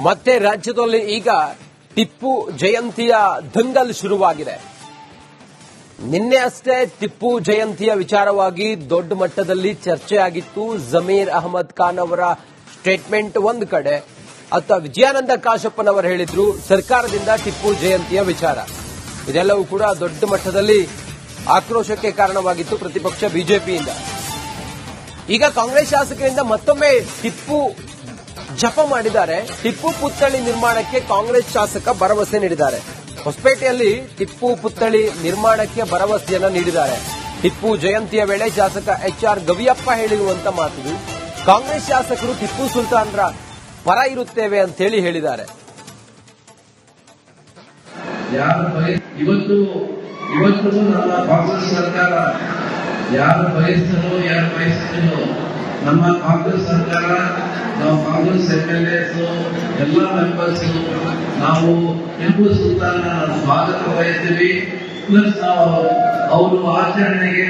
ಮತ್ತೆ ರಾಜ್ಯದಲ್ಲಿ ಈಗ ಟಿಪ್ಪು ಜಯಂತಿಯ ದಂಗಲ್ ಶುರುವಾಗಿದೆ. ನಿನ್ನೆ ಅಷ್ಟೇ ಟಿಪ್ಪು ಜಯಂತಿಯ ವಿಚಾರವಾಗಿ ದೊಡ್ಡ ಮಟ್ಟದಲ್ಲಿ ಚರ್ಚೆ ಆಗಿತ್ತು. ಜಮೀರ್ ಅಹಮದ್ ಖಾನ್ ಅವರ ಸ್ಟೇಟ್ಮೆಂಟ್ ಒಂದು ಕಡೆ, ಅಥವಾ ವಿಜಯಾನಂದ ಕಾಶಪ್ಪನವರು ಹೇಳಿದ್ರು ಸರ್ಕಾರದಿಂದ ಟಿಪ್ಪು ಜಯಂತಿಯ ವಿಚಾರ. ಇದೆಲ್ಲವೂ ಕೂಡ ದೊಡ್ಡ ಮಟ್ಟದಲ್ಲಿ ಆಕ್ರೋಶಕ್ಕೆ ಕಾರಣವಾಗಿತ್ತು ಪ್ರತಿಪಕ್ಷ ಬಿಜೆಪಿಯಿಂದ. ಈಗ ಕಾಂಗ್ರೆಸ್ ಶಾಸಕರಿಂದ ಮತ್ತೊಮ್ಮೆ ಟಿಪ್ಪು ಜಪ ಮಾಡಿದ್ದಾರೆ. ಟಿಪ್ಪು ಪುತ್ಥಳಿ ನಿರ್ಮಾಣಕ್ಕೆ ಕಾಂಗ್ರೆಸ್ ಶಾಸಕ ಭರವಸೆ ನೀಡಿದ್ದಾರೆ. ಹೊಸಪೇಟೆಯಲ್ಲಿ ಟಿಪ್ಪು ಪುತ್ಥಳಿ ನಿರ್ಮಾಣಕ್ಕೆ ಭರವಸೆಯನ್ನು ನೀಡಿದ್ದಾರೆ. ಟಿಪ್ಪು ಜಯಂತಿಯ ವೇಳೆ ಶಾಸಕ HR ಗವಿಯಪ್ಪ ಹೇಳಿರುವಂತ ಮಾತು, ಕಾಂಗ್ರೆಸ್ ಶಾಸಕರು ಟಿಪ್ಪು ಸುಲ್ತಾನ್ರ ಪರ ಇರುತ್ತೇವೆ ಅಂತ ಹೇಳಿದ್ದಾರೆ. ಇವತ್ತು ನಮ್ಮ ಕಾಂಗ್ರೆಸ್ ಸರ್ಕಾರ ಯಾರು ಬಯಸಿದ್ರು ನಮ್ಮ ಕಾಂಗ್ರೆಸ್ ಸರ್ಕಾರ, ನಾವು ಕಾಂಗ್ರೆಸ್ MLAs ಎಲ್ಲ ಮೆಂಬರ್ಸ್ ನಾವು ಟಿಪ್ಪು ಸುಲ್ತಾನ್ ಸ್ವಾಗತ ಬಯಸ್ತೀವಿ. ಪ್ಲಸ್ ನಾವು ಅವರು ಆಚರಣೆಗೆ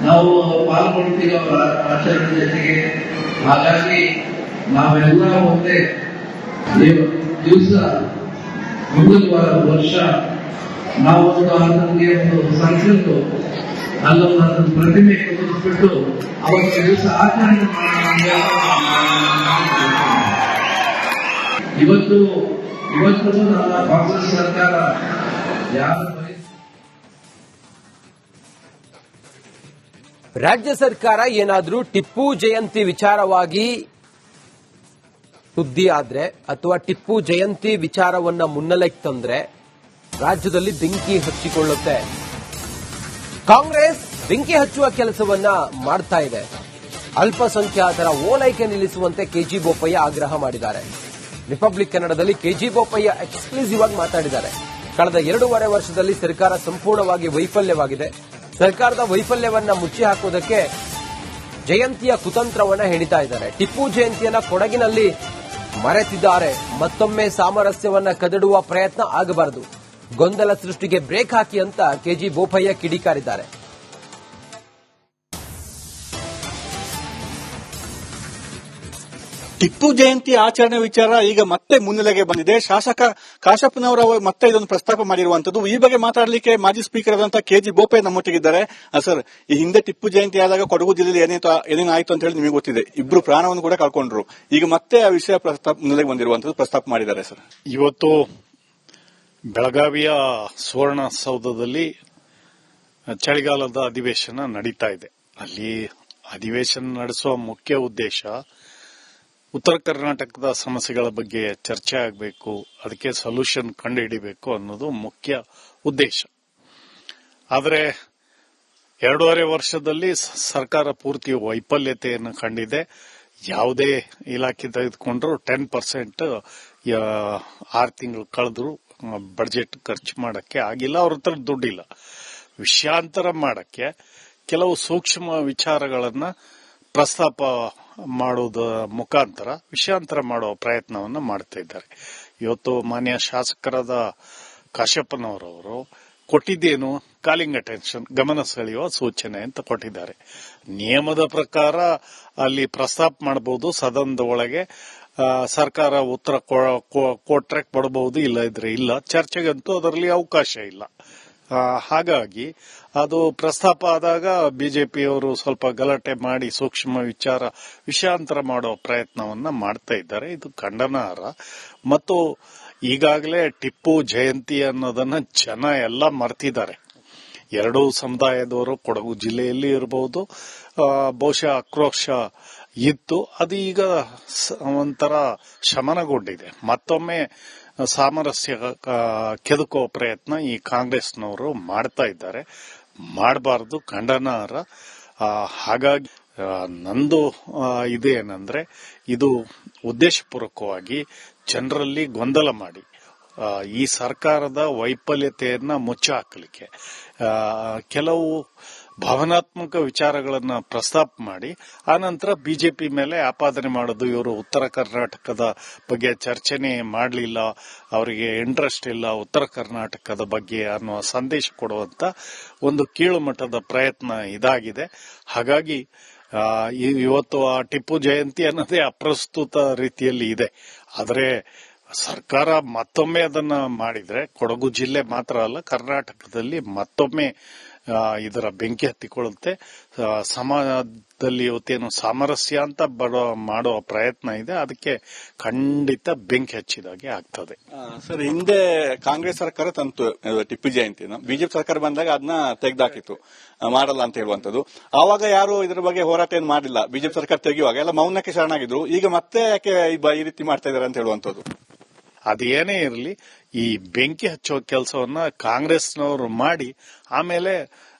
ನಾವು ಪಾಲ್ಗೊಳ್ತೀವಿ ಅವರ ಆಚರಣೆ ಜೊತೆಗೆ. ಹಾಗಾಗಿ ನಾವೆಲ್ಲ ಒಂದೇ ದಿವಸ ಮುಂದಿನ ವರ್ಷ ನಾವು ಅದಕ್ಕೆ ಒಂದು ಸಂಕಲ್ಪ ಅಲ್ಲೊಂದು ಪ್ರತಿಮೆ ಕುದಿಸ್ಬಿಟ್ಟು ಅವತ್ತು ದಿವಸ ಆಚರಣೆ ಇವತ್ತು ನಮ್ಮ ಕಾಂಗ್ರೆಸ್ ಸರ್ಕಾರ ಯಾರು ರಾಜ್ಯ ಸರ್ಕಾರ ಏನಾದರೂ ಟಿಪ್ಪು ಜಯಂತಿ ವಿಚಾರವಾಗಿ ಸುದ್ದಿ ಆದ್ರೆ ಅಥವಾ ಟಿಪ್ಪು ಜಯಂತಿ ವಿಚಾರವನ್ನ ಮುನ್ನೆಲೆಗೆ ತಂದ್ರೆ ರಾಜ್ಯದಲ್ಲಿ ಬೆಂಕಿ ಹಚ್ಚಿಕೊಳ್ಳುತ್ತೆ. ಕಾಂಗ್ರೆಸ್ ಬೆಂಕಿ ಹಚ್ಚುವ ಕೆಲಸವನ್ನ ಮಾಡ್ತಾ ಇದೆ. ಅಲ್ಪಸಂಖ್ಯಾತರ ಓಲೈಕೆ ನಿಲ್ಲಿಸುವಂತೆ ಕೆಜಿ ಬೋಪಯ್ಯ ಆಗ್ರಹ ಮಾಡಿದ್ದಾರೆ. ರಿಪಬ್ಲಿಕ್ ಕನ್ನಡದಲ್ಲಿ ಕೆಜಿ ಬೋಪಯ್ಯ ಎಕ್ಸ್ಕ್ಲೂಸಿವ್ ಆಗಿ ಮಾತಾಡಿದ್ದಾರೆ. ಕಳೆದ 2.5 ವರ್ಷದಲ್ಲಿ ಸರ್ಕಾರ ಸಂಪೂರ್ಣವಾಗಿ ವೈಫಲ್ಯವಾಗಿದೆ. ಸರ್ಕಾರದ ವೈಫಲ್ಯವನ್ನ ಮುಚ್ಚಿ ಹಾಕುವುದಕ್ಕೆ ಜಯಂತಿಯ ಕುತಂತ್ರವನ್ನ ಹೇಳಿತಾ ಇದ್ದಾರೆ. ಟಿಪ್ಪು ಜಯಂತಿಯನ್ನ ಕೊಡಗಿನಲ್ಲಿ ಮರೆತಿದ್ದಾರೆ. ಮತ್ತೊಮ್ಮೆ ಸಾಮರಸ್ಯವನ್ನ ಕದಡುವ ಪ್ರಯತ್ನ ಆಗಬಾರದು. ಗೊಂದಲ ಸೃಷ್ಟಿಗೆ ಬ್ರೇಕ್ ಹಾಕಿ ಅಂತ ಕೆಜಿ ಬೋಪಯ್ಯ ಕಿಡಿಕಾರಿದ್ದಾರೆ. ಟಿಪ್ಪು ಜಯಂತಿ ಆಚರಣೆ ವಿಚಾರ ಈಗ ಮತ್ತೆ ಮುನ್ನೆಲೆಗೆ ಬಂದಿದೆ. ಶಾಸಕ ಕಾಶಪ್ಪನವರು ಮತ್ತೆ ಇದನ್ನು ಪ್ರಸ್ತಾಪ ಮಾಡಿರುವಂತದ್ದು. ಈ ಬಗ್ಗೆ ಮಾತಾಡಲಿಕ್ಕೆ ಮಾಜಿ ಸ್ಪೀಕರ್ ಆದಂತಹ ಕೆಜಿ ಬೋಪಯ್ಯ ನಮ್ಮೊಟ್ಟಿಗಿದ್ದಾರೆ. ಸರ್, ಈ ಹಿಂದೆ ಟಿಪ್ಪು ಜಯಂತಿ ಆದಾಗ ಕೊಡಗು ಜಿಲ್ಲೆಯಲ್ಲಿ ಏನೇನಾಯ್ತು ಅಂತ ಹೇಳಿ ನಿಮಗೆ ಗೊತ್ತಿದೆ. ಇಬ್ರು ಪ್ರಾಣವನ್ನು ಕೂಡ ಕಳ್ಕೊಂಡ್ರು. ಈಗ ಮತ್ತೆ ಆ ವಿಷಯ ಮುನ್ನೆಲೆಗೆ ಬಂದಿರುವಂತದ್ದು ಪ್ರಸ್ತಾಪ ಮಾಡಿದ್ದಾರೆ. ಸರ್, ಇವತ್ತು ಬೆಳಗಾವಿಯ ಸುವರ್ಣಸೌಧದಲ್ಲಿ ಚಳಿಗಾಲದ ಅಧಿವೇಶನ ನಡೀತಾ ಇದೆ. ಅಲ್ಲಿ ಅಧಿವೇಶನ ನಡೆಸುವ ಮುಖ್ಯ ಉದ್ದೇಶ ಉತ್ತರ ಕರ್ನಾಟಕದ ಸಮಸ್ಯೆಗಳ ಬಗ್ಗೆ ಚರ್ಚೆ ಆಗಬೇಕು, ಅದಕ್ಕೆ ಸೊಲ್ಯೂಷನ್ ಕಂಡುಹಿಡಿಬೇಕು ಅನ್ನೋದು ಮುಖ್ಯ ಉದ್ದೇಶ. ಆದರೆ 2.5 ವರ್ಷದಲ್ಲಿ ಸರ್ಕಾರ ಪೂರ್ತಿ ವೈಫಲ್ಯತೆಯನ್ನು ಕಂಡಿದೆ. ಯಾವುದೇ ಇಲಾಖೆ ತೆಗೆದುಕೊಂಡ್ರು 10% 6 ತಿಂಗಳು ಕಳೆದ್ರು ಬಜೆಟ್ ಖರ್ಚು ಮಾಡಕ್ಕೆ ಆಗಿಲ್ಲ. ಅವ್ರ ಹತ್ರ ದುಡ್ಡಿಲ್ಲ. ವಿಷಯಾಂತರ ಮಾಡಕ್ಕೆ ಕೆಲವು ಸೂಕ್ಷ್ಮ ವಿಚಾರಗಳನ್ನ ಪ್ರಸ್ತಾಪ ಮಾಡೋದ ಮುಖಾಂತರ ವಿಷಯಾಂತರ ಮಾಡೋ ಪ್ರಯತ್ನವನ್ನ ಮಾಡ್ತಾ ಇದ್ದಾರೆ. ಇವತ್ತು ಮಾನ್ಯ ಶಾಸಕರಾದ ಕಾಶಪ್ಪನವರವರು ಕೊಟ್ಟಿದ್ದೇನು, ಕಾಲಿಂಗ್ ಅಟೆನ್ಷನ್, ಗಮನ ಸೆಳೆಯುವ ಸೂಚನೆ ಅಂತ ಕೊಟ್ಟಿದ್ದಾರೆ. ನಿಯಮದ ಪ್ರಕಾರ ಅಲ್ಲಿ ಪ್ರಸ್ತಾಪ ಮಾಡಬಹುದು. ಸದನದ ಒಳಗೆ ಸರ್ಕಾರ ಉತ್ತರ ಕೊಟ್ರೆ ಕೊಡಬಹುದು, ಇಲ್ಲ ಇದ್ರೆ ಇಲ್ಲ. ಚರ್ಚೆಗಂತೂ ಅದರಲ್ಲಿ ಅವಕಾಶ ಇಲ್ಲ. ಹಾಗಾಗಿ ಅದು ಪ್ರಸ್ತಾಪ ಆದಾಗ ಬಿಜೆಪಿಯವರು ಸ್ವಲ್ಪ ಗಲಾಟೆ ಮಾಡಿ ಸೂಕ್ಷ್ಮ ವಿಷಯಾಂತರ ಮಾಡೋ ಪ್ರಯತ್ನವನ್ನ ಮಾಡ್ತಾ ಇದ್ದಾರೆ. ಇದು ಖಂಡನಾರ್ಹ. ಮತ್ತು ಈಗಾಗಲೇ ಟಿಪ್ಪು ಜಯಂತಿ ಅನ್ನೋದನ್ನ ಜನ ಎಲ್ಲ ಮರ್ತಿದ್ದಾರೆ. ಎರಡೂ ಸಮುದಾಯದವರು ಕೊಡಗು ಜಿಲ್ಲೆಯಲ್ಲಿ ಇರಬಹುದು. ಬಹುಶಃ ಆಕ್ರೋಶ ಇತ್ತು, ಅದು ಈಗ ಒಂಥರ ಶಮನಗೊಂಡಿದೆ. ಮತ್ತೊಮ್ಮೆ ಸಾಮರಸ್ಯ ಕೆದಕೋ ಪ್ರಯತ್ನ ಈ ಕಾಂಗ್ರೆಸ್ನವರು ಮಾಡ್ತಾ ಇದ್ದಾರೆ. ಮಾಡಬಾರದು, ಖಂಡನಾರ್ಹ. ಹಾಗಾಗಿ ನಂದು ಇದೇನಂದ್ರೆ, ಇದು ಉದ್ದೇಶಪೂರ್ವಕವಾಗಿ ಜನರಲ್ಲಿ ಗೊಂದಲ ಮಾಡಿ ಈ ಸರ್ಕಾರದ ವೈಫಲ್ಯತೆಯನ್ನ ಮುಚ್ಚಾಕಲಿಕ್ಕೆ ಕೆಲವು ಭಾವನಾತ್ಮಕ ವಿಚಾರಗಳನ್ನ ಪ್ರಸ್ತಾಪ ಮಾಡಿ ಆನಂತರ ಬಿಜೆಪಿ ಮೇಲೆ ಆಪಾದನೆ ಮಾಡೋದು. ಇವರು ಉತ್ತರ ಕರ್ನಾಟಕದ ಬಗ್ಗೆ ಚರ್ಚೆನೆ ಮಾಡಲಿಲ್ಲ, ಅವರಿಗೆ ಇಂಟ್ರೆಸ್ಟ್ ಇಲ್ಲ ಉತ್ತರ ಕರ್ನಾಟಕದ ಬಗ್ಗೆ ಅನ್ನುವ ಸಂದೇಶ ಕೊಡುವಂತ ಒಂದು ಕೀಳು ಮಟ್ಟದ ಪ್ರಯತ್ನ ಇದಾಗಿದೆ. ಹಾಗಾಗಿ ಇವತ್ತು ಆ ಟಿಪ್ಪು ಜಯಂತಿ ಅನ್ನೋದೇ ಅಪ್ರಸ್ತುತ ರೀತಿಯಲ್ಲಿ ಇದೆ. ಆದರೆ ಸರ್ಕಾರ ಮತ್ತೊಮ್ಮೆ ಅದನ್ನ ಮಾಡಿದ್ರೆ ಕೊಡಗು ಜಿಲ್ಲೆ ಮಾತ್ರ ಅಲ್ಲ, ಕರ್ನಾಟಕದಲ್ಲಿ ಮತ್ತೊಮ್ಮೆ ಇದರ ಬೆಂಕಿ ಹತ್ತಿಕೊಳ್ಳುತ್ತೆ. ಸಮಾಜದಲ್ಲಿ ಇವತ್ತೇನು ಸಾಮರಸ್ಯ ಅಂತ ಮಾಡುವ ಪ್ರಯತ್ನ ಇದೆ, ಅದಕ್ಕೆ ಖಂಡಿತ ಬೆಂಕಿ ಹಚ್ಚಿದಾಗೆ ಆಗ್ತದೆ. ಸರ್, ಹಿಂದೆ ಕಾಂಗ್ರೆಸ್ ಸರ್ಕಾರ ತಂತು ಟಿಪ್ಪು ಜಯಂತಿನ, ಬಿಜೆಪಿ ಸರ್ಕಾರ ಬಂದಾಗ ಅದನ್ನ ತೆಗೆದಾಕಿತ್ತು, ಮಾಡಲ್ಲ ಅಂತ ಹೇಳುವಂತದ್ದು. ಆವಾಗ ಯಾರು ಇದ್ರ ಬಗ್ಗೆ ಹೋರಾಟ ಏನು ಮಾಡಿಲ್ಲ. ಬಿಜೆಪಿ ಸರ್ಕಾರ ತೆಗೆಯುವಾಗ ಎಲ್ಲ ಮೌನಕ್ಕೆ ಶರಣಾಗಿದ್ರು. ಈಗ ಮತ್ತೆ ಯಾಕೆ ಈ ರೀತಿ ಮಾಡ್ತಾ ಇದಾರೆ ಅಂತ ಹೇಳುವಂತದ್ದು. ಅದೇನೇ ಇರಲಿ, ಈ ಬೆಂಕಿ ಹಚ್ಚುವ ಕೆಲಸವನ್ನ ಕಾಂಗ್ರೆಸ್ನವರು ಮಾಡಿ ಆಮೇಲೆ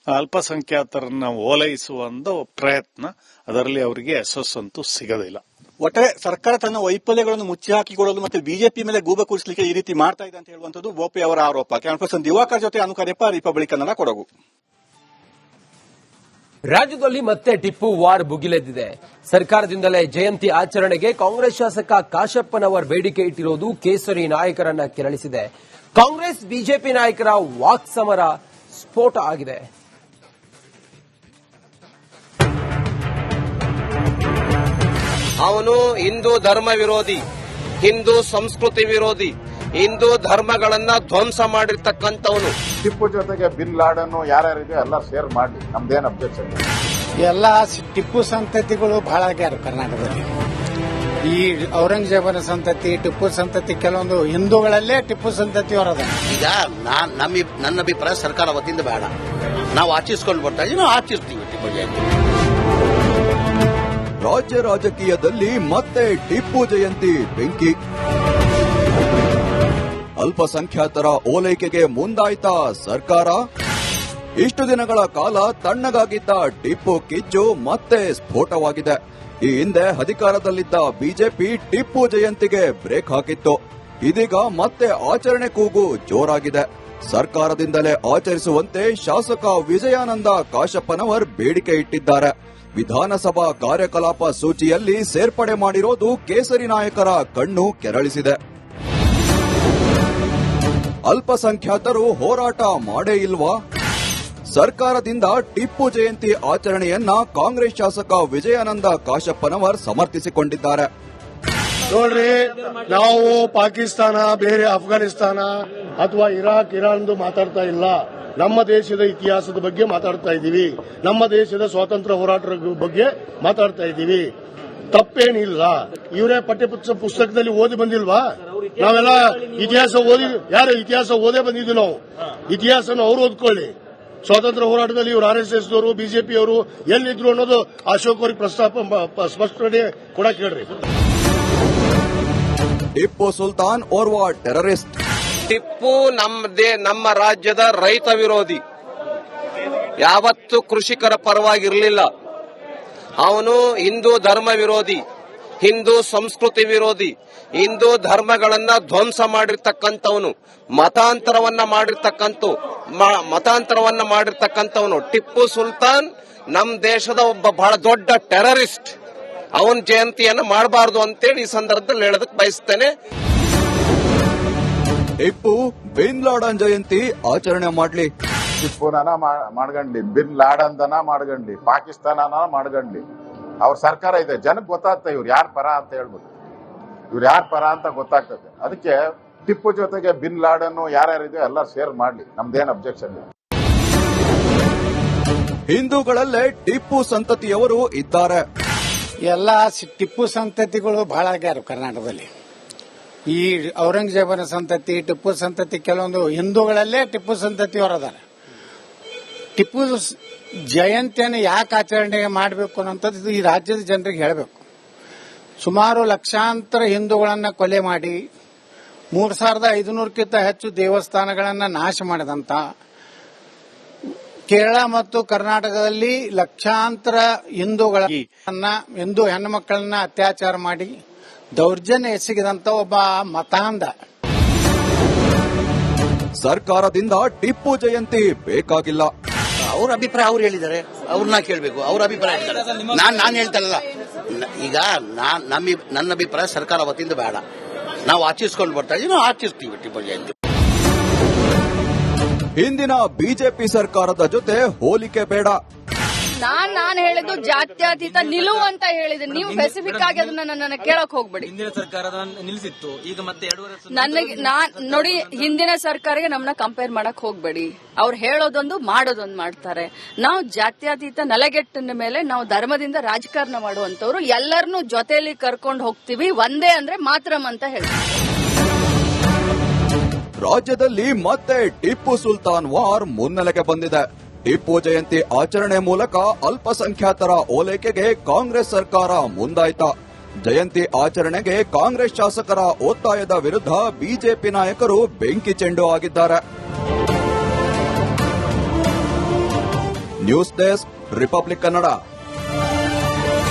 ಅಲ್ಪಸಂಖ್ಯಾತರನ್ನ ಓಲೈಸುವ ಒಂದು ಪ್ರಯತ್ನ, ಅದರಲ್ಲಿ ಅವರಿಗೆ ಯಶಸ್ಸಂತೂ ಸಿಗದಿಲ್ಲ. ಒಟ್ಟಾರೆ ಸರ್ಕಾರ ತನ್ನ ವೈಫಲ್ಯಗಳನ್ನು ಮುಚ್ಚಿ ಹಾಕಿಕೊಳ್ಳಲು ಮತ್ತೆ ಬಿಜೆಪಿ ಮೇಲೆ ಗೂಬೆ ಕೂರಿಸಲಿಕ್ಕೆ ಈ ರೀತಿ ಮಾಡ್ತಾ ಇದೆ ಅಂತ ಹೇಳುವಂತದ್ದು ಬೋಪೆ ಅವರ ಆರೋಪ. ಕ್ಯಾನ್ಪರ್ಸನ್ ದಿವಾಕರ್ ಜೊತೆ ಅನುಕರೆಪ್ಪ, ರಿಪಬ್ಲಿಕ್ ಕನ್ನಡ, ಕೊಡಗು. ರಾಜ್ಯದಲ್ಲಿ ಮತ್ತೆ ಟಿಪ್ಪು ವಾರ್ ಭುಗಿಲೆದ್ದಿದೆ. ಸರ್ಕಾರದಿಂದಲೇ ಜಯಂತಿ ಆಚರಣೆಗೆ ಕಾಂಗ್ರೆಸ್ ಶಾಸಕ ಕಾಶಪ್ಪನವರ್ ಬೇಡಿಕೆ ಇಟ್ಟಿರುವುದು ಕೇಸರಿ ನಾಯಕರನ್ನ ಕೆರಳಿಸಿದೆ. ಕಾಂಗ್ರೆಸ್ ಬಿಜೆಪಿ ನಾಯಕರ ವಾಕ್ಸಮರ ಸ್ಫೋಟ ಆಗಿದೆ. ಅವನು ಹಿಂದೂ ಧರ್ಮ ವಿರೋಧಿ, ಹಿಂದೂ ಸಂಸ್ಕೃತಿ ವಿರೋಧಿ, ಹಿಂದೂ ಧರ್ಮಗಳನ್ನ ಧ್ವಂಸ ಮಾಡಿರ್ತಕ್ಕಂಥವನು. ಟಿಪ್ಪು ಜೊತೆಗೆ ಬಿನ್ ಲಾಡನ್ನು ಯಾರ್ಯಾರಿದೆ ಎಲ್ಲ ಶೇರ್ ಮಾಡಿ, ನಮ್ದೇನು ಅಬ್ಜೆಕ್ಷನ್ ಇಲ್ಲ. ಎಲ್ಲ ಟಿಪ್ಪು ಸಂತತಿಗಳು ಬಹಳ ಆಗ್ಯಾರ ಕರ್ನಾಟಕದಲ್ಲಿ. ಈ ಔರಂಗಜೇಬನ ಸಂತತಿ, ಟಿಪ್ಪು ಸಂತತಿ, ಕೆಲವೊಂದು ಹಿಂದೂಗಳಲ್ಲೇ ಟಿಪ್ಪು ಸಂತತಿಯವರದ. ಈಗ ನನ್ನ ಅಭಿಪ್ರಾಯ ಸರ್ಕಾರ ವತಿಯಿಂದ ಬೇಡ, ನಾವು ಆಚರಿಸ್ಕೊಂಡು ಬರ್ತಾ ಇದೀವಿ, ನಾವು ಆಚರಿಸ್ತೀವಿ ಟಿಪ್ಪು ಜಯಂತಿ. ರಾಜ್ಯ ರಾಜಕೀಯದಲ್ಲಿ ಮತ್ತೆ ಟಿಪ್ಪು ಜಯಂತಿ ಬೆಂಕಿ. ಅಲ್ಪಸಂಖ್ಯಾತರ ಓಲೈಕೆಗೆ ಮುಂದಾಯ್ತಾ ಸರ್ಕಾರ? ಇಷ್ಟು ದಿನಗಳ ಕಾಲ ತಣ್ಣಗಾಗಿದ್ದ ಟಿಪ್ಪು ಕಿಚ್ಚು ಮತ್ತೆ ಸ್ಫೋಟವಾಗಿದೆ. ಈ ಹಿಂದೆ ಅಧಿಕಾರದಲ್ಲಿದ್ದ ಬಿಜೆಪಿ ಟಿಪ್ಪು ಜಯಂತಿಗೆ ಬ್ರೇಕ್ ಹಾಕಿತ್ತು. ಇದೀಗ ಮತ್ತೆ ಆಚರಣೆ ಕೂಗು ಜೋರಾಗಿದೆ. ಸರ್ಕಾರದಿಂದಲೇ ಆಚರಿಸುವಂತೆ ಶಾಸಕ ವಿಜಯಾನಂದ ಕಾಶಪ್ಪನವರ್ ಬೇಡಿಕೆ ಇಟ್ಟಿದ್ದಾರೆ. ವಿಧಾನಸಭಾ ಕಾರ್ಯಕಲಾಪ ಸೂಚಿಯಲ್ಲಿ ಸೇರ್ಪಡೆ ಮಾಡಿರೋದು ಕೇಸರಿ ನಾಯಕರ ಕಣ್ಣು ಕೆರಳಿಸಿದೆ. ಅಲ್ಪಸಂಖ್ಯಾತರು ಹೋರಾಟ ಮಾಡೇ ಇಲ್ವಾ? ಸರ್ಕಾರದಿಂದ ಟಿಪ್ಪು ಜಯಂತಿ ಆಚರಣೆಯನ್ನ ಕಾಂಗ್ರೆಸ್ ಶಾಸಕ ವಿಜಯಾನಂದ ಕಾಶಪ್ಪನವರ್ ಸಮರ್ಥಿಸಿಕೊಂಡಿದ್ದಾರೆ. ನೋಡ್ರಿ, ನಾವು ಪಾಕಿಸ್ತಾನ, ಬೇರೆ ಅಫ್ಘಾನಿಸ್ತಾನ ಅಥವಾ ಇರಾನ್ ಮಾತಾಡ್ತಾ ಇಲ್ಲ. ನಮ್ಮ ದೇಶದ ಇತಿಹಾಸದ ಬಗ್ಗೆ ಮಾತಾಡ್ತಾ ಇದ್ದೀವಿ. ನಮ್ಮ ದೇಶದ ಸ್ವಾತಂತ್ರ್ಯ ಹೋರಾಟದ ಬಗ್ಗೆ ಮಾತಾಡ್ತಾ ಇದ್ದೀವಿ. ತಪ್ಪೇನಿಲ್ಲ. ಇವರೇ ಪುಸ್ತಕದಲ್ಲಿ ಓದಿ ಬಂದಿಲ್ವಾ? ನಾವೆಲ್ಲ ಇತಿಹಾಸ ಓದೇ ಬಂದಿದ್ವಿ. ನಾವು ಇತಿಹಾಸನ ಅವ್ರು ಓದ್ಕೊಳ್ಳಿ. ಸ್ವಾತಂತ್ರ್ಯ ಹೋರಾಟದಲ್ಲಿ ಇವರು RSS ದವರು, ಬಿಜೆಪಿಯವರು ಎಲ್ಲಿದ್ರು ಅನ್ನೋದು ಅಶೋಕ್ ಅವ್ರಿಗೆ ಸ್ಪಷ್ಟನೆ ಕೊಡಕ್ ಹೇಳ್ರಿ. ಟಿಪ್ಪು ಸುಲ್ತಾನ್ ಓರ್ವ ಟೆರರಿಸ್ಟ್. ಟಿಪ್ಪು ನಮ್ಮ ರಾಜ್ಯದ ರೈತ ವಿರೋಧಿ, ಯಾವತ್ತೂ ಕೃಷಿಕರ ಪರವಾಗಿರಲಿಲ್ಲ. ಅವನು ಹಿಂದೂ ಧರ್ಮ ವಿರೋಧಿ, ಹಿಂದೂ ಸಂಸ್ಕೃತಿ ವಿರೋಧಿ, ಹಿಂದೂ ಧರ್ಮಗಳನ್ನ ಧ್ವಂಸ ಮಾಡಿರ್ತಕ್ಕಂಥವನು, ಮತಾಂತರವನ್ನ ಮಾಡಿರ್ತಕ್ಕಂಥವನು ಟಿಪ್ಪು ಸುಲ್ತಾನ್ ನಮ್ಮ ದೇಶದ ಒಬ್ಬ ಬಹಳ ದೊಡ್ಡ ಟೆರರಿಸ್ಟ್. ಅವನ ಜಯಂತಿಯನ್ನು ಮಾಡಬಾರದು ಅಂತೇಳಿ ಈ ಸಂದರ್ಭದಲ್ಲಿ ಹೇಳೋದಕ್ಕೆ ಬಯಸ್ತೇನೆ. ಟಿಪ್ಪು ಬಿನ್ ಲಾಡನ್ ಜಯಂತಿ ಆಚರಣೆ ಮಾಡ್ಲಿ. ಟಿಪ್ಪುನ ಮಾಡ್ಗಂಡ್ಲಿ, ಬಿನ್ ಲಾಡನ್ದನ ಮಾಡ್ಗಂಡ್ಲಿ, ಪಾಕಿಸ್ತಾನನ ಮಾಡ್ಗಂಡ್ಲಿ, ಅವ್ರ ಸರ್ಕಾರ ಇದೆ. ಜನಕ್ಕೆ ಗೊತ್ತಾಗ್ತದೆ ಇವ್ರು ಯಾರ ಪರ ಅಂತ ಹೇಳ್ಬಿಟ್ಟು. ಇವ್ರು ಯಾರ ಪರ ಅಂತ ಗೊತ್ತಾಗ್ತದೆ. ಅದಕ್ಕೆ ಟಿಪ್ಪು ಜೊತೆಗೆ ಬಿನ್ ಲಾಡನ್ನು ಯಾರ್ಯಾರಿದೆ ಎಲ್ಲ ಶೇರ್ ಮಾಡ್ಲಿ, ನಮ್ದೇನು ಅಬ್ಜೆಕ್ಷನ್ ಇಲ್ಲ. ಹಿಂದೂಗಳಲ್ಲೇ ಟಿಪ್ಪು ಸಂತತಿಯವರು ಇದ್ದಾರೆ. ಎಲ್ಲ ಟಿಪ್ಪು ಸಂತತಿಗಳು ಬಹಳ ಆಗ್ಯಾರ ಕರ್ನಾಟಕದಲ್ಲಿ. ಈ ಔರಂಗಜೇಬನ ಸಂತತಿ, ಟಿಪ್ಪು ಸಂತತಿ, ಕೆಲವೊಂದು ಹಿಂದೂಗಳಲ್ಲೇ ಟಿಪ್ಪು ಸಂತತಿಯವರದ. ಟಿಪ್ಪು ಜಯಂತಿಯನ್ನು ಯಾಕೆ ಆಚರಣೆ ಮಾಡಬೇಕು ಅನ್ನೋಂಥದ್ದು ಈ ರಾಜ್ಯದ ಜನರಿಗೆ ಹೇಳಬೇಕು. ಸುಮಾರು ಲಕ್ಷಾಂತರ ಹಿಂದೂಗಳನ್ನ ಕೊಲೆ ಮಾಡಿ 3500ಕ್ಕಿಂತ ಹೆಚ್ಚು ದೇವಸ್ಥಾನಗಳನ್ನು ನಾಶ ಮಾಡಿದಂತ, ಕೇರಳ ಮತ್ತು ಕರ್ನಾಟಕದಲ್ಲಿ ಲಕ್ಷಾಂತರ ಹಿಂದೂ ಹೆಣ್ಣು ಮಕ್ಕಳನ್ನ ಅತ್ಯಾಚಾರ ಮಾಡಿ ದೌರ್ಜನ್ಯ ಎಸಗಿದಂತ ಒಬ್ಬ ಮತಾಂಧ. ಸರ್ಕಾರದಿಂದ ಟಿಪ್ಪು ಜಯಂತಿ ಬೇಕಾಗಿಲ್ಲ. ಅವ್ರ ಅಭಿಪ್ರಾಯ ಅವ್ರು ಹೇಳಿದ್ದಾರೆ, ಅವ್ರನ್ನ ಕೇಳಬೇಕು. ಅವ್ರ ಅಭಿಪ್ರಾಯ ನಾನು ಹೇಳ್ತಾನಲ್ಲ. ಈಗ ನನ್ನ ಅಭಿಪ್ರಾಯ ಸರ್ಕಾರ ವತಿಯಿಂದ ಬೇಡ, ನಾವು ಆಚರಿಸ್ಕೊಂಡು ಬರ್ತಾ ಇದೀವಿ, ನಾವು ಆಚರಿಸ್ತೀವಿ ಟಿಪ್ಪು ಜಯಂತಿ. ಹಿಂದಿನ ಬಿಜೆಪಿ ಸರ್ಕಾರದ ಜೊತೆ ಹೋಲಿಕೆ ಬೇಡ. ನಾನ್ ಹೇಳಿದ್ದು ಜಾತ್ಯತೀತ ನಿಲುವು ಅಂತ ಹೇಳಿದೆ. ನೀವು ಸ್ಪೆಸಿಫಿಕ್ ಆಗಿ ಅದನ್ನ ನನ್ನ ಕೇಳಕ್ ಹೋಗ್ಬೇಡಿ. ಹಿಂದಿನ ಸರ್ಕಾರ ನಿಲ್ಲಿಸಿತ್ತು, ಈಗ ಮತ್ತೆ 2 ವರ್ಷ ನನಗೆ ನೋಡಿ, ಹಿಂದಿನ ಸರ್ಕಾರಕ್ಕೆ ನಮ್ಮನ್ನ ಕಂಪೇರ್ ಮಾಡಕ್ ಹೋಗ್ಬೇಡಿ. ಅವ್ರು ಹೇಳೋದೊಂದು ಮಾಡೋದೊಂದು ಮಾಡ್ತಾರೆ. ನಾವು ಜಾತ್ಯತೀತ ನೆಲೆಗೆಟ್ಟಿನ ಮೇಲೆ ನಾವು ಧರ್ಮದಿಂದ ರಾಜಕಾರಣ ಮಾಡುವಂತವ್ರು, ಎಲ್ಲರನ್ನೂ ಜೊತೆಯಲ್ಲಿ ಕರ್ಕೊಂಡು ಹೋಗ್ತೀವಿ. ಒಂದೇ ಅಂದ್ರೆ ಮಾತ್ರಂ ಅಂತ ಹೇಳ್ತೀವಿ. ರಾಜ್ಯದಲ್ಲಿ ಮತ್ತೆ ಟಿಪ್ಪು ಸುಲ್ತಾನ್ ವಾರ್ ಮುನ್ನೆಲೆಗೆ ಬಂದಿದೆ. ಟಿಪ್ಪು ಜಯಂತಿ ಆಚರಣೆ ಮೂಲಕ ಅಲ್ಪಸಂಖ್ಯಾತರ ಓಲೈಕೆಗೆ ಕಾಂಗ್ರೆಸ್ ಸರ್ಕಾರ ಮುಂದಾಯ್ತ. ಜಯಂತಿ ಆಚರಣೆಗೆ ಕಾಂಗ್ರೆಸ್ ಶಾಸಕರ ಒತ್ತಾಯದ ವಿರುದ್ಧ ಬಿಜೆಪಿ ನಾಯಕರು ಬೆಂಕಿ ಚೆಂಡು ಆಗಿದ್ದಾರೆ. News desk, republic Kannada.